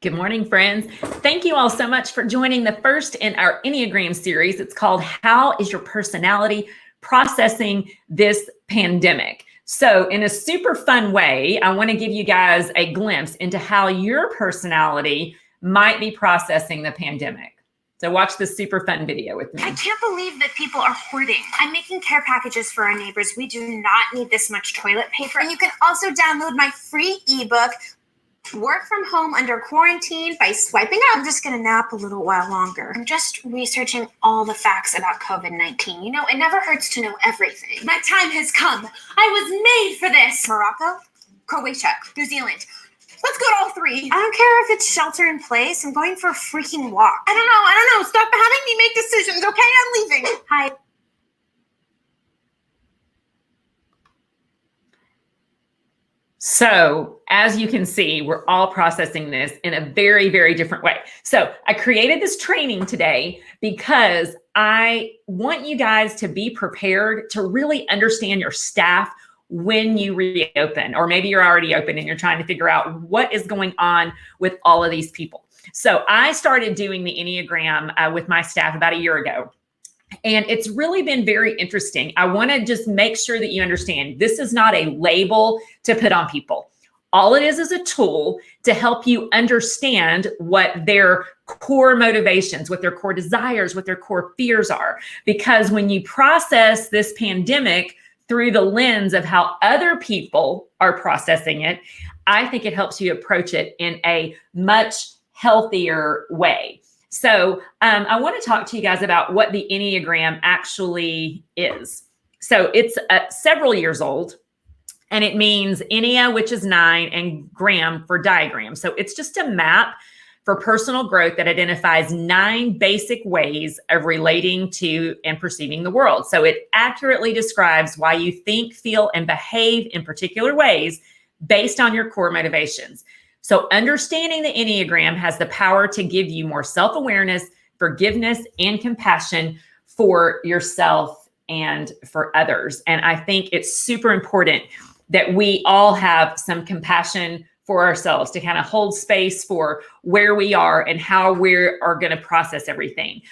Good morning, friends. Thank you all so much for joining the first in our Enneagram series. It's called How is Your Personality Processing This Pandemic? So in a super fun way, I want to give you guys a glimpse into how your personality might be processing the pandemic. So watch this super fun video with me. I can't believe that people are hoarding. I'm making care packages for our neighbors. We do not need this much toilet paper. And you can also download my free ebook, Work from Home Under Quarantine, by swiping up. I'm just going to nap a little while longer. I'm just researching all the facts about COVID-19. You know, it never hurts to know everything. My time has come. I was made for this. Morocco, Croatia, New Zealand. Let's go to all three. I don't care if it's shelter in place. I'm going for a freaking walk. I don't know. Stop having me make decisions, okay? I'm leaving. Hi. So as you can see, we're all processing this in a very, very different way. So I created this training today because I want you guys to be prepared to really understand your staff when you reopen, or maybe you're already open and you're trying to figure out what is going on with all of these people. So I started doing the Enneagram with my staff about a year ago. And it's really been very interesting. I want to just make sure that you understand this is not a label to put on people. All it is a tool to help you understand what their core motivations, what their core desires, what their core fears are. Because when you process this pandemic through the lens of how other people are processing it, I think it helps you approach it in a much healthier way. So I want to talk to you guys about what the Enneagram actually is. So it's several years old, and it means Ennea, which is 9, and gram for diagram. So it's just a map for personal growth that identifies 9 basic ways of relating to and perceiving the world. So it accurately describes why you think, feel, and behave in particular ways based on your core motivations. So understanding the Enneagram has the power to give you more self-awareness, forgiveness, and compassion for yourself and for others. And I think it's super important that we all have some compassion for ourselves, to kind of hold space for where we are and how we are going to process everything.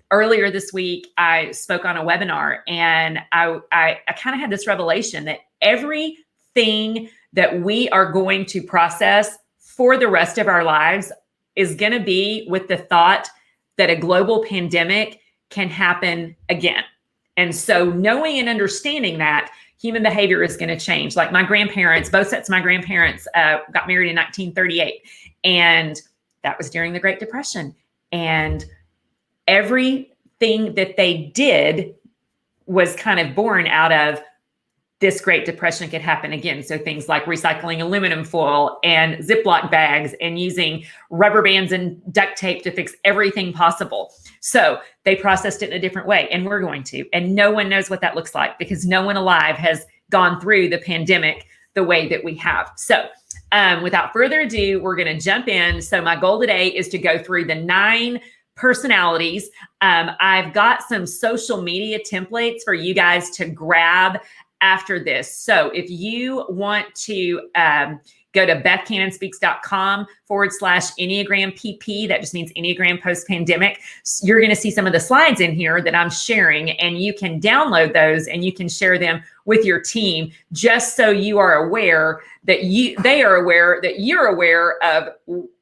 Earlier this week, I spoke on a webinar, and I kind of had this revelation that everything that we are going to process for the rest of our lives is going to be with the thought that a global pandemic can happen again. And so knowing and understanding that, human behavior is going to change. Like my grandparents, both sets of my grandparents got married in 1938. And that was during the Great Depression. And everything that they did was kind of born out of this Great Depression could happen again. So things like recycling aluminum foil and Ziploc bags and using rubber bands and duct tape to fix everything possible. So they processed it in a different way, and we're going to. And no one knows what that looks like, because no one alive has gone through the pandemic the way that we have. So without further ado, we're going to jump in. So my goal today is to go through the 9 personalities. I've got some social media templates for you guys to grab after this. So if you want to go to BethCannonspeaks.com/Enneagram PP, that just means Enneagram post-pandemic, you're going to see some of the slides in here that I'm sharing, and you can download those and you can share them with your team, just so you are aware that they are aware that you're aware of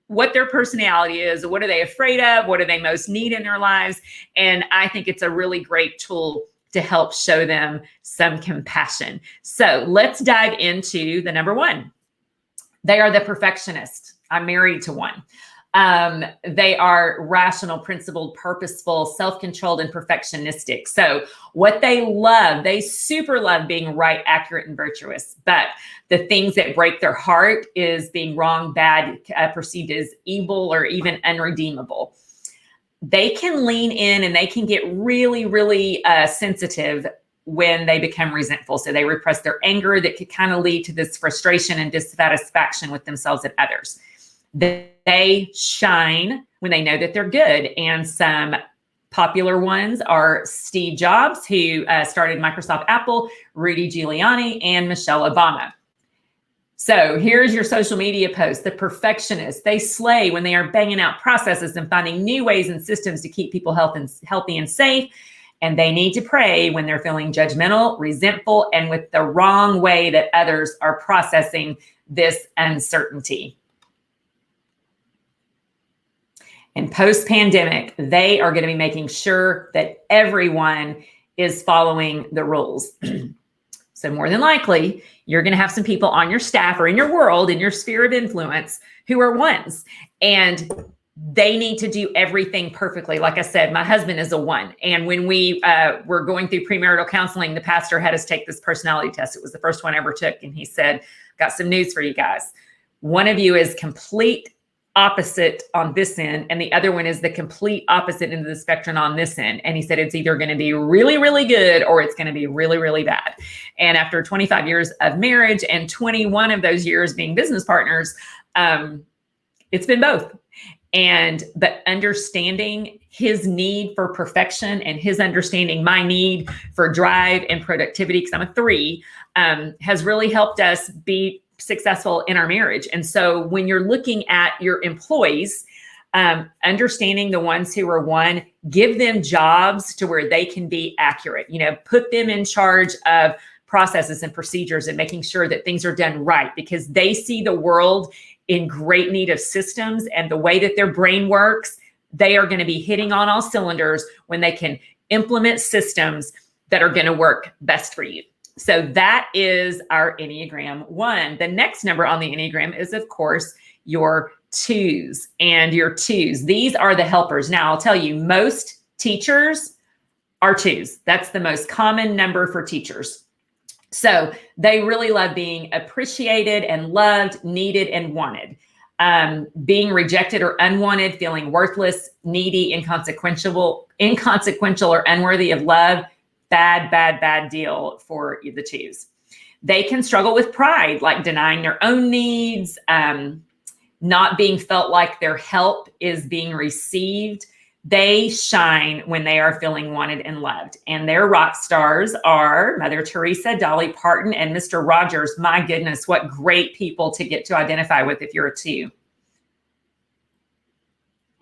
what their personality is, what are they afraid of, what do they most need in their lives. And I think it's a really great tool to help show them some compassion. So let's dive into the number 1. They are the perfectionist. I'm married to one. They are rational, principled, purposeful, self-controlled, and perfectionistic. So what they love, they super love being right, accurate, and virtuous. But the things that break their heart is being wrong, bad, perceived as evil, or even unredeemable. They can lean in and they can get really, really sensitive when they become resentful. So they repress their anger that could kind of lead to this frustration and dissatisfaction with themselves and others. They shine when they know that they're good. And some popular ones are Steve Jobs, who started Microsoft, Apple, Rudy Giuliani, and Michelle Obama. So here's your social media post. The perfectionists, they slay when they are banging out processes and finding new ways and systems to keep people healthy and safe. And they need to pray when they're feeling judgmental, resentful, and with the wrong way that others are processing this uncertainty. And post-pandemic, they are going to be making sure that everyone is following the rules. So more than likely, you're going to have some people on your staff or in your world, in your sphere of influence, who are ones. And they need to do everything perfectly. Like I said, my husband is a 1. And when we were going through premarital counseling, the pastor had us take this personality test. It was the first one I ever took. And he said, got some news for you guys. One of you is complete opposite on this end, and the other one is the complete opposite end of the spectrum on this end. And he said, it's either going to be really, really good or it's going to be really, really bad. And after 25 years of marriage and 21 of those years being business partners, it's been both. But understanding his need for perfection and his understanding my need for drive and productivity, because I'm a 3, has really helped us be successful in our marriage. And so when you're looking at your employees, understanding the ones who are 1, give them jobs to where they can be accurate, put them in charge of processes and procedures and making sure that things are done right, because they see the world in great need of systems, and the way that their brain works, they are going to be hitting on all cylinders when they can implement systems that are going to work best for you. So that is our Enneagram 1. The next number on the Enneagram is, of course, your 2s. And your 2s, these are the helpers. Now, I'll tell you, most teachers are 2s. That's the most common number for teachers. So they really love being appreciated and loved, needed, and wanted. Being rejected or unwanted, feeling worthless, needy, inconsequential, or unworthy of love. Bad deal for the 2s. They can struggle with pride, like denying their own needs, not being felt like their help is being received. They shine when they are feeling wanted and loved. And their rock stars are Mother Teresa, Dolly Parton, and Mr. Rogers. My goodness, what great people to get to identify with if you're a 2.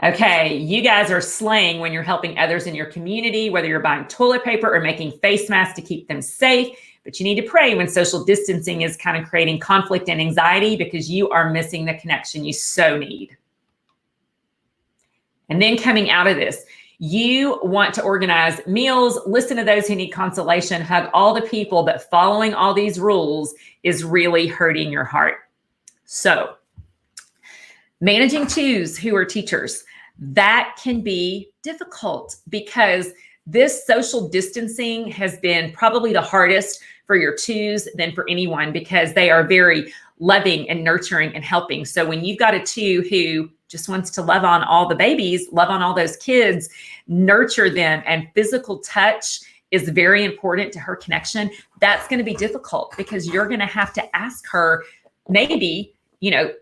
Okay, you guys are slaying when you're helping others in your community, whether you're buying toilet paper or making face masks to keep them safe. But you need to pray when social distancing is kind of creating conflict and anxiety, because you are missing the connection you so need. And then coming out of this, you want to organize meals, listen to those who need consolation, hug all the people, but following all these rules is really hurting your heart. So managing 2s who are teachers, that can be difficult, because this social distancing has been probably the hardest for your 2s than for anyone, because they are very loving and nurturing and helping. So when you've got a 2 who just wants to love on all the babies, love on all those kids, nurture them, and physical touch is very important to her connection, that's going to be difficult, because you're going to have to ask her, maybe,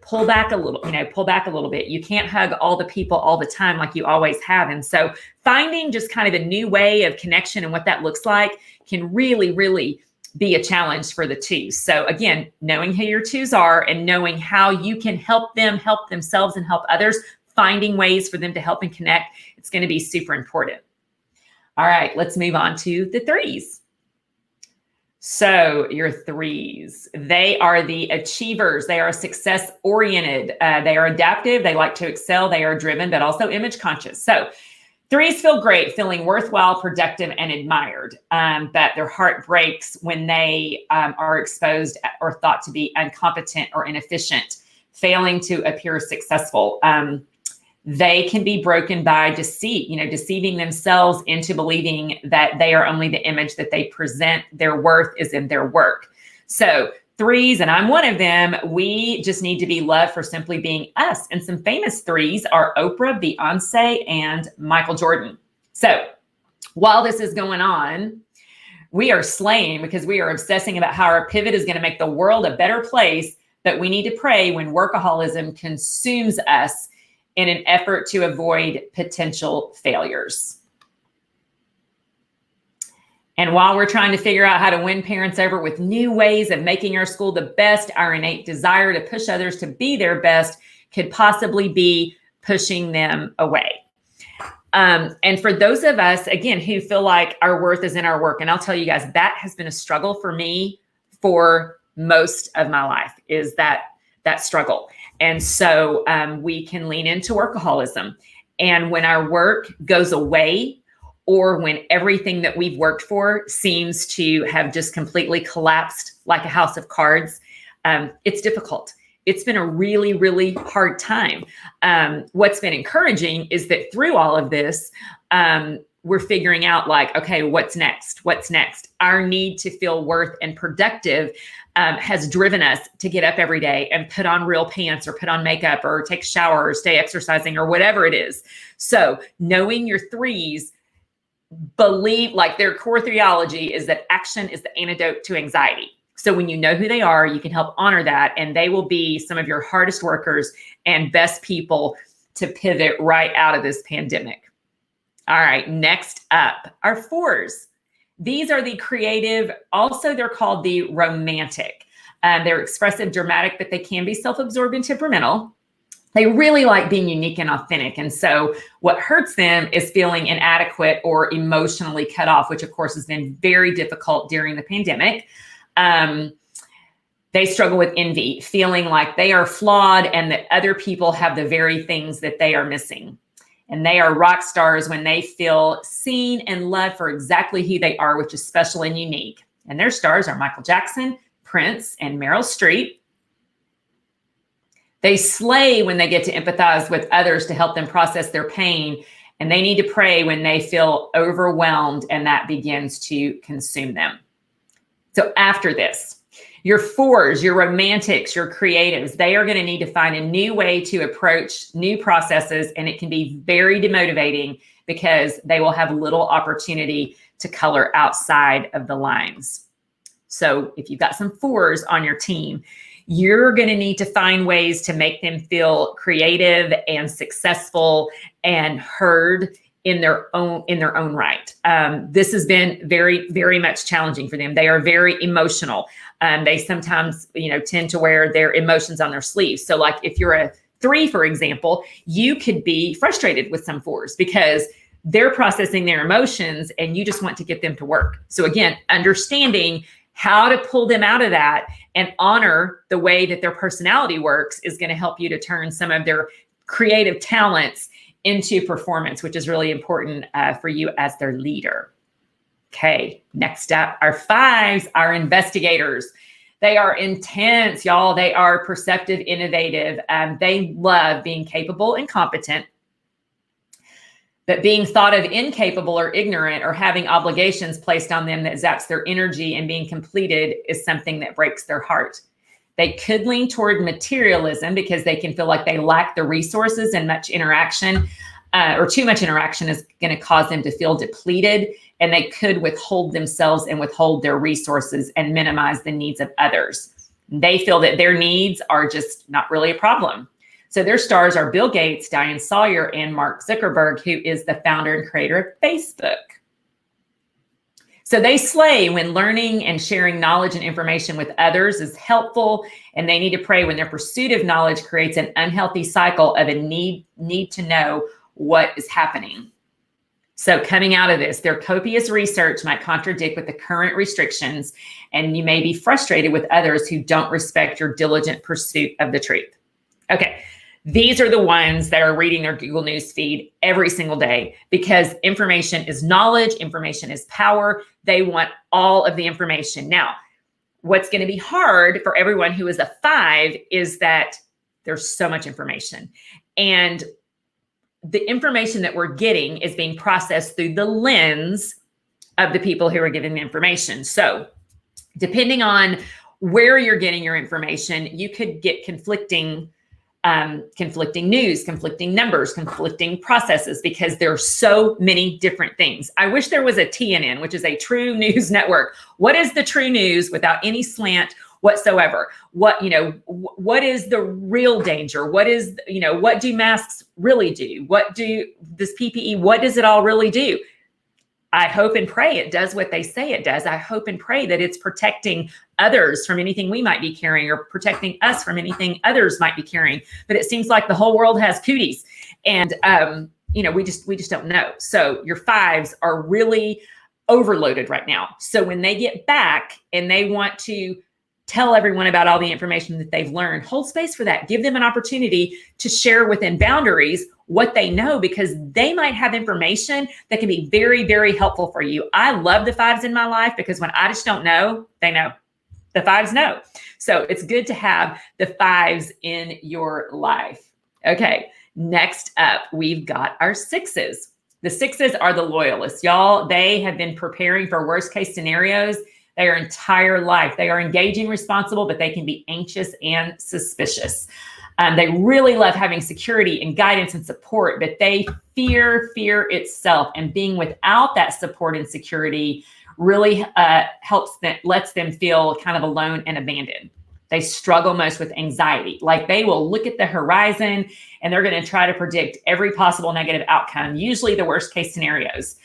pull back a little bit. You can't hug all the people all the time like you always have. And so finding just kind of a new way of connection and what that looks like can really, really be a challenge for the 2s. So again, knowing who your 2s are and knowing how you can help them help themselves and help others, finding ways for them to help and connect, it's going to be super important. All right, let's move on to the 3s. So your 3s, they are the achievers. They are success oriented. They are adaptive. They like to excel. They are driven, but also image conscious. So 3s feel great, feeling worthwhile, productive, and admired. But their heart breaks when they are exposed or thought to be incompetent or inefficient, failing to appear successful. They can be broken by deceit, deceiving themselves into believing that they are only the image that they present. Their worth is in their work. So 3s, and I'm one of them, we just need to be loved for simply being us. And some famous 3s are Oprah, Beyonce, and Michael Jordan. So while this is going on, we are slaying because we are obsessing about how our pivot is going to make the world a better place. But we need to pray when workaholism consumes us in an effort to avoid potential failures. And while we're trying to figure out how to win parents over with new ways of making our school the best, our innate desire to push others to be their best could possibly be pushing them away. And for those of us, again, who feel like our worth is in our work, and I'll tell you guys, that has been a struggle for me for most of my life, is that struggle. And so we can lean into workaholism. And when our work goes away, or when everything that we've worked for seems to have just completely collapsed like a house of cards, it's difficult. It's been a really, really hard time. What's been encouraging is that through all of this, we're figuring out like, okay, what's next? What's next? Our need to feel worth and productive has driven us to get up every day and put on real pants or put on makeup or take a shower or stay exercising or whatever it is. So knowing your threes, believe, like their core theology is that action is the antidote to anxiety. So when you know who they are, you can help honor that, and they will be some of your hardest workers and best people to pivot right out of this pandemic. All right, next up are fours. These are the creative. Also, they're called the romantic. They're expressive, dramatic, but they can be self-absorbed and temperamental. They really like being unique and authentic. And so what hurts them is feeling inadequate or emotionally cut off, which of course has been very difficult during the pandemic. They struggle with envy, feeling like they are flawed and that other people have the very things that they are missing. And they are rock stars when they feel seen and loved for exactly who they are, which is special and unique. And their stars are Michael Jackson, Prince, and Meryl Streep. They slay when they get to empathize with others to help them process their pain. And they need to pray when they feel overwhelmed and that begins to consume them. So after this, your fours, your romantics, your creatives, they are going to need to find a new way to approach new processes. And it can be very demotivating because they will have little opportunity to color outside of the lines. So if you've got some fours on your team, you're going to need to find ways to make them feel creative and successful and heard in their own right. This has been very, very much challenging for them. They are very emotional. They sometimes, tend to wear their emotions on their sleeves. So like if you're a 3, for example, you could be frustrated with some 4s because they're processing their emotions and you just want to get them to work. So again, understanding how to pull them out of that and honor the way that their personality works is going to help you to turn some of their creative talents into performance, which is really important for you as their leader. Okay, next up, our 5s, our investigators. They are intense, y'all. They are perceptive, innovative. They love being capable and competent. But being thought of incapable or ignorant or having obligations placed on them that zaps their energy and being completed is something that breaks their heart. They could lean toward materialism because they can feel like they lack the resources and much interaction, or too much interaction is going to cause them to feel depleted, and they could withhold themselves and withhold their resources and minimize the needs of others. They feel that their needs are just not really a problem. So their stars are Bill Gates, Diane Sawyer, and Mark Zuckerberg, who is the founder and creator of Facebook. So they slay when learning and sharing knowledge and information with others is helpful, and they need to pray when their pursuit of knowledge creates an unhealthy cycle of a need to know what is happening. So coming out of this, their copious research might contradict with the current restrictions, and you may be frustrated with others who don't respect your diligent pursuit of the truth. Okay. These are the ones that are reading their Google News feed every single day because information is knowledge, information is power. They want all of the information. Now, what's going to be hard for everyone who is a 5 is that there's so much information. And the information that we're getting is being processed through the lens of the people who are giving the information. So depending on where you're getting your information, you could get conflicting news, conflicting numbers, conflicting processes, because there are so many different things. I wish there was a TNN, which is a true news network. What is the true news without any slant whatsoever? What is the real danger? What is, what do masks really do? What do this PPE, what does it all really do? I hope and pray it does what they say it does. I hope and pray that it's protecting others from anything we might be carrying, or protecting us from anything others might be carrying. But it seems like the whole world has cooties, and we just don't know. So your fives are really overloaded right now. So when they get back and they want to tell everyone about all the information that they've learned, hold space for that. Give them an opportunity to share within boundaries what they know, because they might have information that can be very, very helpful for you. I love the fives in my life because when I just don't know, they know. The fives know. So it's good to have the fives in your life. Okay, next up, we've got our sixes. The sixes are the loyalists, y'all. They have been preparing for worst case scenarios their entire life. They are engaging, responsible, but they can be anxious and suspicious. They really love having security and guidance and support, but they fear itself. And being without that support and security really lets them feel kind of alone and abandoned. They struggle most with anxiety. Like, they will look at the horizon and they're going to try to predict every possible negative outcome, usually the worst case scenarios.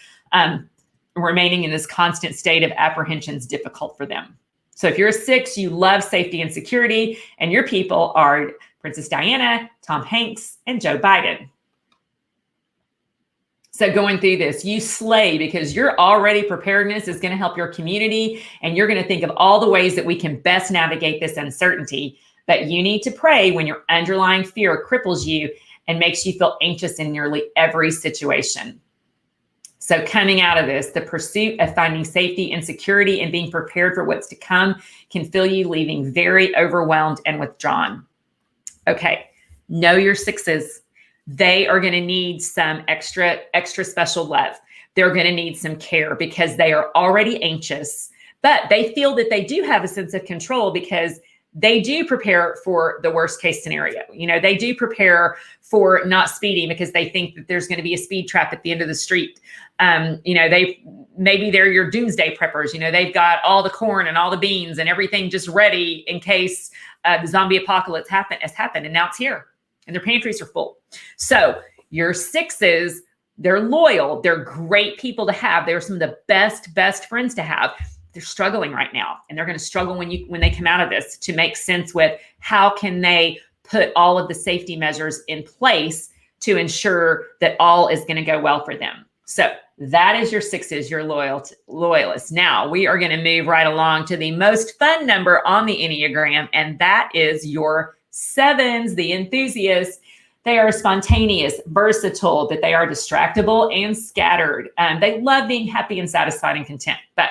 Remaining in this constant state of apprehension is difficult for them. So if you're a six, you love safety and security, and your people are Princess Diana, Tom Hanks, and Joe Biden. So going through this, you slay, because your already preparedness is going to help your community, and you're going to think of all the ways that we can best navigate this uncertainty. But you need to pray when your underlying fear cripples you and makes you feel anxious in nearly every situation. So coming out of this, the pursuit of finding safety and security and being prepared for what's to come can feel you leaving very overwhelmed and withdrawn. Okay, know your sixes. They are going to need some extra special love. They're going to need some care because they are already anxious, but they feel that they do have a sense of control because they do prepare for the worst case scenario. They do prepare for not speeding because they think that there's going to be a speed trap at the end of the street. Maybe they're your doomsday preppers. They've got all the corn and all the beans and everything just ready in case the zombie apocalypse has happened, and now it's here and their pantries are full. So your sixes, they're loyal. They're great people to have. They're some of the best friends to have. They're struggling right now, and they're going to struggle when they come out of this to make sense with how can they put all of the safety measures in place to ensure that all is going to go well for them. So that is your sixes, your loyalists. Now we are going to move right along to the most fun number on the enneagram, and that is your sevens, the enthusiasts. They are spontaneous, versatile, but they are distractible and scattered. They love being happy and satisfied and content, but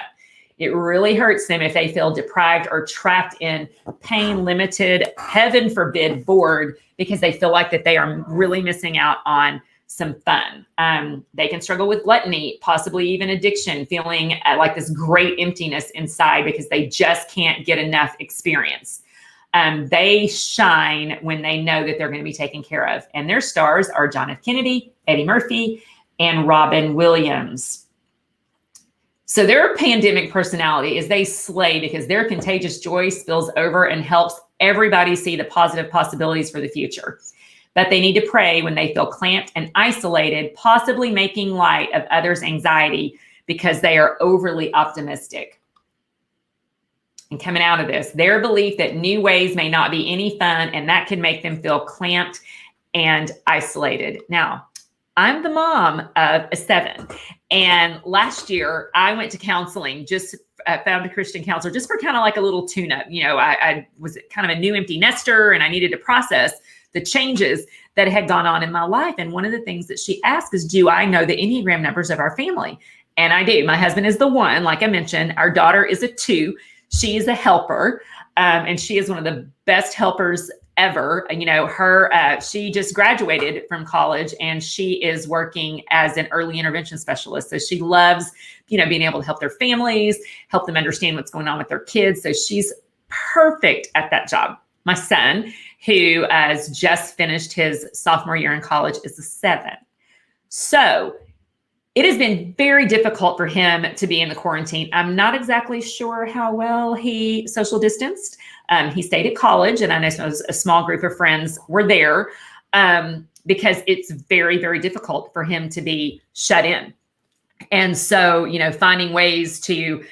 it really hurts them if they feel deprived or trapped in pain, limited, heaven forbid, bored, because they feel like that they are really missing out on some fun. They can struggle with gluttony, possibly even addiction, feeling like this great emptiness inside because they just can't get enough experience. They shine when they know that they're going to be taken care of. And their stars are John F. Kennedy, Eddie Murphy, and Robin Williams. So their pandemic personality is they slay because their contagious joy spills over and helps everybody see the positive possibilities for the future. But they need to pray when they feel clamped and isolated, possibly making light of others' anxiety because they are overly optimistic. And coming out of this, their belief that new ways may not be any fun, and that can make them feel clamped and isolated. Now, I'm the mom of a 7. And last year I went to counseling, just found a Christian counselor just for kind of like a little tune-up. I was kind of a new empty nester and I needed to process the changes that had gone on in my life. And one of the things that she asked is, do I know the enneagram numbers of our family? And I do. My husband is the 1, like I mentioned. Our daughter is a 2. She is a helper. And she is one of the best helpers ever. She just graduated from college and she is working as an early intervention specialist. So she loves, being able to help their families, help them understand what's going on with their kids. So she's perfect at that job. My son, who has just finished his sophomore year in college, is a 7. So it has been very difficult for him to be in the quarantine. I'm not exactly sure how well he social distanced. He stayed at college, and I know a small group of friends were there because it's very, very difficult for him to be shut in. And so, finding ways to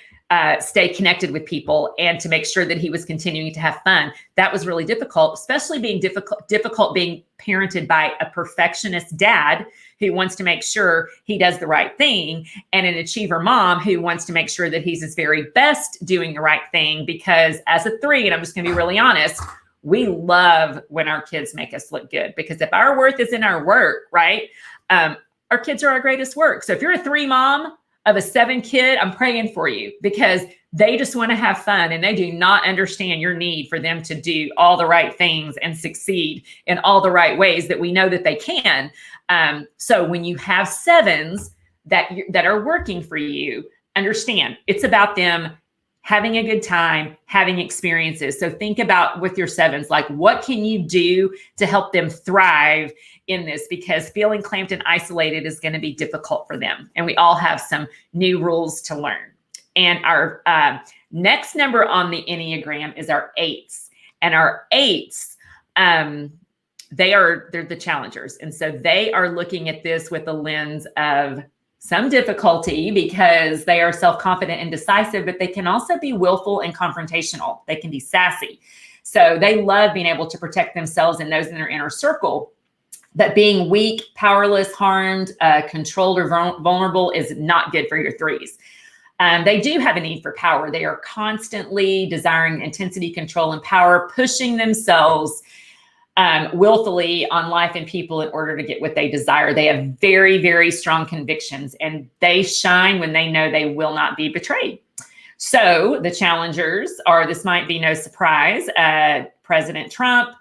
stay connected with people and to make sure that he was continuing to have fun. That was really difficult, especially being difficult being parented by a perfectionist dad who wants to make sure he does the right thing, and an achiever mom who wants to make sure that he's his very best doing the right thing. Because as a 3, and I'm just going to be really honest, we love when our kids make us look good, because if our worth is in our work, right? Our kids are our greatest work. So if you're a 3 mom of a 7 kid, I'm praying for you, because they just want to have fun and they do not understand your need for them to do all the right things and succeed in all the right ways that we know that they can. So when you have 7s that are working for you, understand it's about them having a good time, having experiences. So think about with your 7s, like, what can you do to help them thrive in this? Because feeling clamped and isolated is going to be difficult for them. And we all have some new rules to learn. And our next number on the Enneagram is our 8s. And our 8s, they're the challengers. And so they are looking at this with a lens of some difficulty, because they are self-confident and decisive, but they can also be willful and confrontational. They can be sassy. So they love being able to protect themselves and those in their inner circle. But being weak, powerless, harmed, controlled, or vulnerable is not good for your 3s. They do have a need for power. They are constantly desiring intensity, control, and power, pushing themselves willfully on life and people in order to get what they desire. They have very, very strong convictions, and they shine when they know they will not be betrayed. So the challengers are, this might be no surprise, President Trump,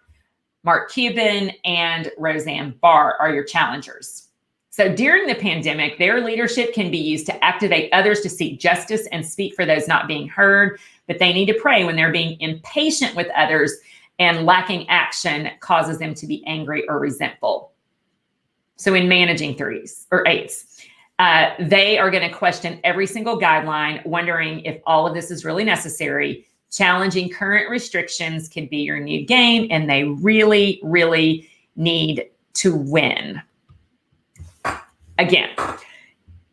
Mark Cuban, and Roseanne Barr are your challengers. So during the pandemic, their leadership can be used to activate others to seek justice and speak for those not being heard, but they need to pray when they're being impatient with others and lacking action causes them to be angry or resentful. So in managing 3s or 8s, they are going to question every single guideline, wondering if all of this is really necessary. Challenging current restrictions can be your new game, and they really, really need to win. Again,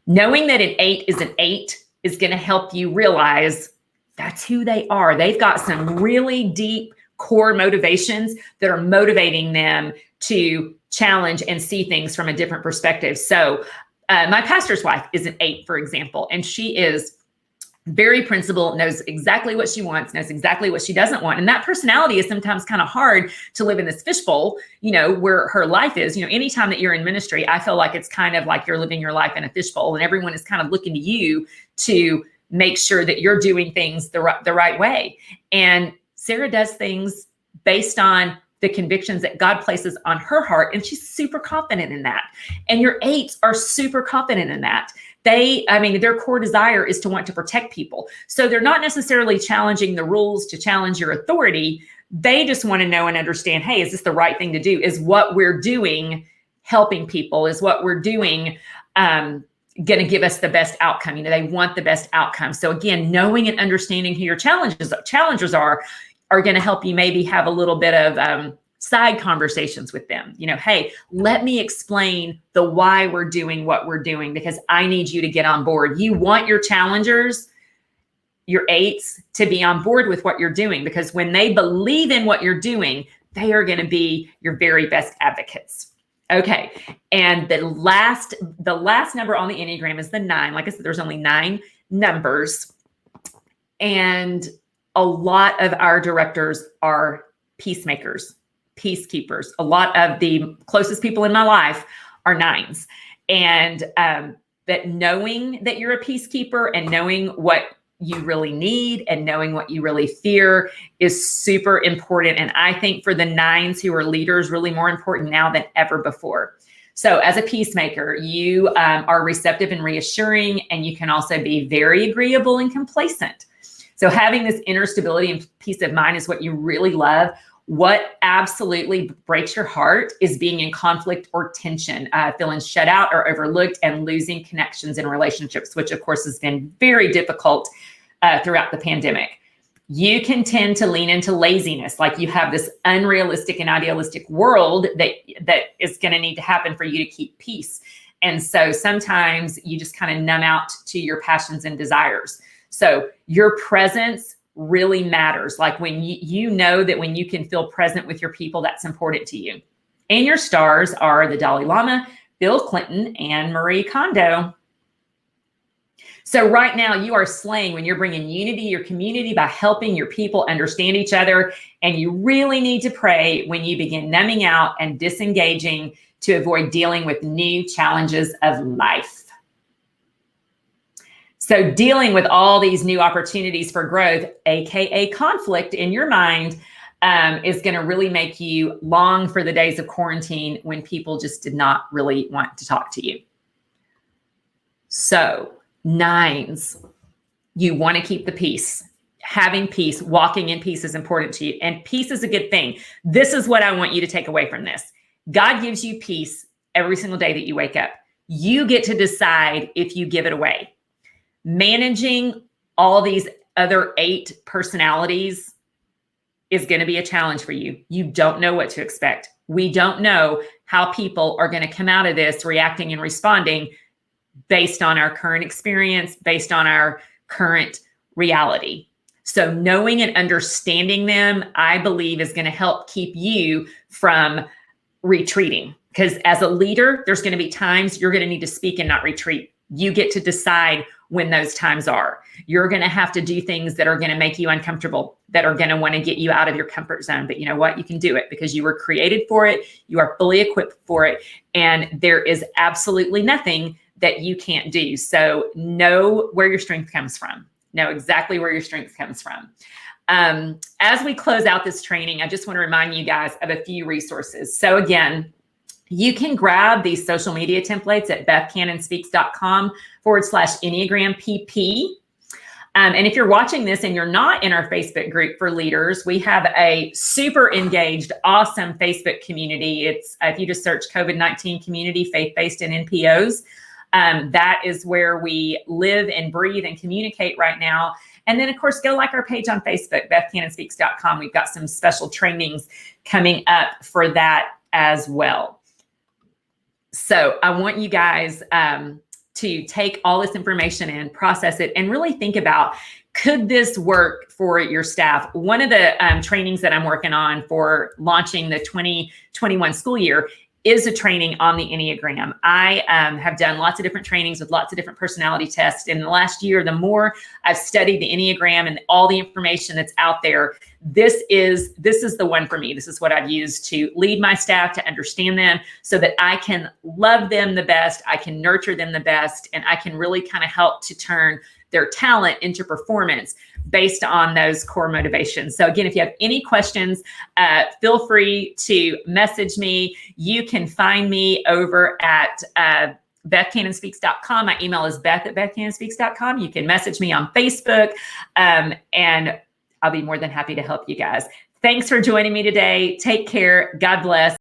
knowing that an 8 is an 8 is going to help you realize that's who they are. They've got some really deep core motivations that are motivating them to challenge and see things from a different perspective. So my pastor's wife is an 8, for example, and she is very principled, knows exactly what she wants, knows exactly what she doesn't want. And that personality is sometimes kind of hard to live in this fishbowl, where her life is. Anytime that you're in ministry, I feel like it's kind of like you're living your life in a fishbowl, and everyone is kind of looking to you to make sure that you're doing things the right way. And Sarah does things based on the convictions that God places on her heart, and she's super confident in that. And your 8s are super confident in that. Their core desire is to want to protect people. So they're not necessarily challenging the rules to challenge your authority. They just want to know and understand, hey, is this the right thing to do? Is what we're doing helping people? Is what we're doing going to give us the best outcome? They want the best outcome. So again, knowing and understanding who your challengers are going to help you maybe have a little bit of side conversations with them. Hey, let me explain the why we're doing what we're doing, because I need you to get on board. You want your challengers, your 8s, to be on board with what you're doing, because when they believe in what you're doing, they are going to be your very best advocates. Okay. And the last number on the Enneagram is the 9. Like I said, there's only 9 numbers. And a lot of our directors are peacemakers, peacekeepers. A lot of the closest people in my life are 9s. And that knowing that you're a peacekeeper and knowing what you really need and knowing what you really fear is super important. And I think for the 9s who are leaders, really more important now than ever before. So as a peacemaker, you are receptive and reassuring, and you can also be very agreeable and complacent. So having this inner stability and peace of mind is what you really love. What absolutely breaks your heart is being in conflict or tension, feeling shut out or overlooked, and losing connections in relationships, which of course has been very difficult throughout the pandemic. You can tend to lean into laziness, like you have this unrealistic and idealistic world that is going to need to happen for you to keep peace. And so sometimes you just kind of numb out to your passions and desires. So your presence really matters. Like when you know that when you can feel present with your people, that's important to you. And your stars are the Dalai Lama, Bill Clinton, and Marie Kondo. So right now you are slaying when you're bringing unity to your community by helping your people understand each other. And you really need to pray when you begin numbing out and disengaging to avoid dealing with new challenges of life. So dealing with all these new opportunities for growth, AKA conflict in your mind, is going to really make you long for the days of quarantine when people just did not really want to talk to you. So 9s, you want to keep the peace. Having peace, walking in peace is important to you. And peace is a good thing. This is what I want you to take away from this. God gives you peace every single day that you wake up. You get to decide if you give it away. Managing all these other 8 personalities is going to be a challenge for you. You don't know what to expect. We don't know how people are going to come out of this reacting and responding based on our current experience, based on our current reality. So knowing and understanding them, I believe, is going to help keep you from retreating. Because as a leader, there's going to be times you're going to need to speak and not retreat. You get to decide when those times are. You're going to have to do things that are going to make you uncomfortable, that are going to want to get you out of your comfort zone. But you know what? You can do it because you were created for it. You are fully equipped for it. And there is absolutely nothing that you can't do. So know where your strength comes from. Know exactly where your strength comes from. As we close out this training, I just want to remind you guys of a few resources. So again, you can grab these social media templates at bethcannonspeaks.com/Enneagram PP. And if you're watching this and you're not in our Facebook group for leaders, we have a super engaged, awesome Facebook community. It's if you just search COVID-19 community, faith-based and NPOs. That is where we live and breathe and communicate right now. And then, of course, go like our page on Facebook, bethcannonspeaks.com. We've got some special trainings coming up for that as well. So I want you guys to take all this information and process it and really think about, could this work for your staff? One of the trainings that I'm working on for launching the 2021 school year is a training on the Enneagram. I have done lots of different trainings with lots of different personality tests. In the last year, the more I've studied the Enneagram and all the information that's out there, this is the one for me. This is what I've used to lead my staff, to understand them so that I can love them the best, I can nurture them the best, and I can really kind of help to turn their talent into performance based on those core motivations. So again, if you have any questions, feel free to message me. You can find me over at bethcannonspeaks.com. My email is beth@bethcannonspeaks.com. You can message me on Facebook, and I'll be more than happy to help you guys. Thanks for joining me today. Take care. God bless.